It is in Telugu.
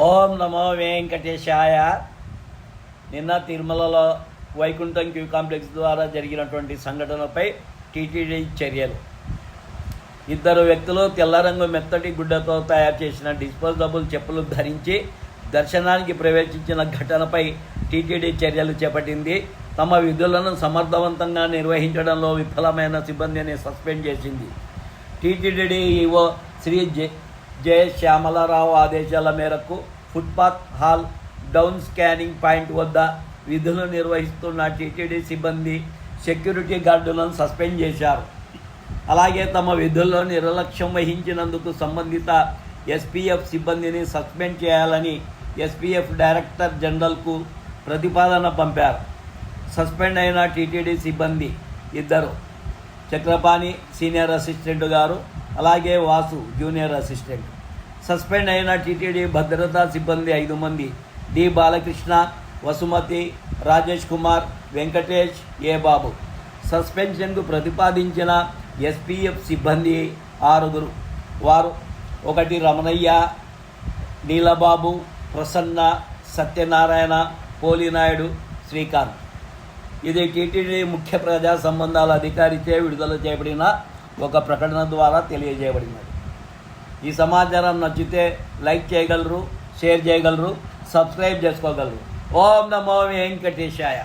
ఓం నమో వెంకటేశాయ. నిన్న తిరుమలలో వైకుంఠం క్యూ కాంప్లెక్స్ ద్వారా జరిగినటువంటి సంఘటనపై టీటీడీ చర్యలు. ఇద్దరు వ్యక్తులు తెల్ల రంగు మెత్తటి గుడ్డతో తయారు చేసిన డిస్పోజబుల్ చెప్పులు ధరించి దర్శనానికి ప్రవేశించిన ఘటనపై టీటీడీ చర్యలు చేపట్టింది. తమ విధులను సమర్థవంతంగా నిర్వహించడంలో విఫలమైన సిబ్బందిని సస్పెండ్ చేసింది. TTD EO Shri J Shyamala Rao ఆదేశాల మేరకు footpath hall down scanning point వద్ద విధులు నిర్వహిస్తున్న టీటీడీ సిబ్బంది సెక్యూరిటీ గార్డులను సస్పెండ్ చేశారు. అలాగే తమ విధుల్లో నిర్లక్ష్యం వహించినందుకు సంబంధిత ఎస్పీఎఫ్ సిబ్బందిని సస్పెండ్ చేయాలని ఎస్పీఎఫ్ డైరెక్టర్ జనరల్కు ప్రతిపాదన పంపారు. సస్పెండ్ అయిన టీటీడీ సిబ్బంది ఇద్దరు, చక్రపాణి సీనియర్ అసిస్టెంట్ గారు, అలాగే వాసు జూనియర్ అసిస్టెంట్. సస్పెండ్ అయిన టీటీడీ భద్రతా సిబ్బంది 5 మంది: డి బాలకృష్ణ, వసుమతి, రాజేష్ కుమార్, వెంకటేష్, ఏ బాబు. సస్పెన్షన్కు ప్రతిపాదించిన ఎస్పీఎఫ్ సిబ్బంది 6. వారు 1 రమణయ్య, నీలబాబు, ప్రసన్న, సత్యనారాయణ, పోలినాయుడు, శ్రీకాంత్. ఇది టీటీడీ ముఖ్య ప్రజా సంబంధాల అధికారిచే విడుదల చేయబడిన ఒక ప్రకటన ద్వారా తెలియజేయబడినది. ఈ సమాచారం నచ్చితే లైక్ చేయగలరు, షేర్ చేయగలరు, సబ్స్క్రైబ్ చేసుకోగలరు. ఓం నమో వెంకటేశాయ.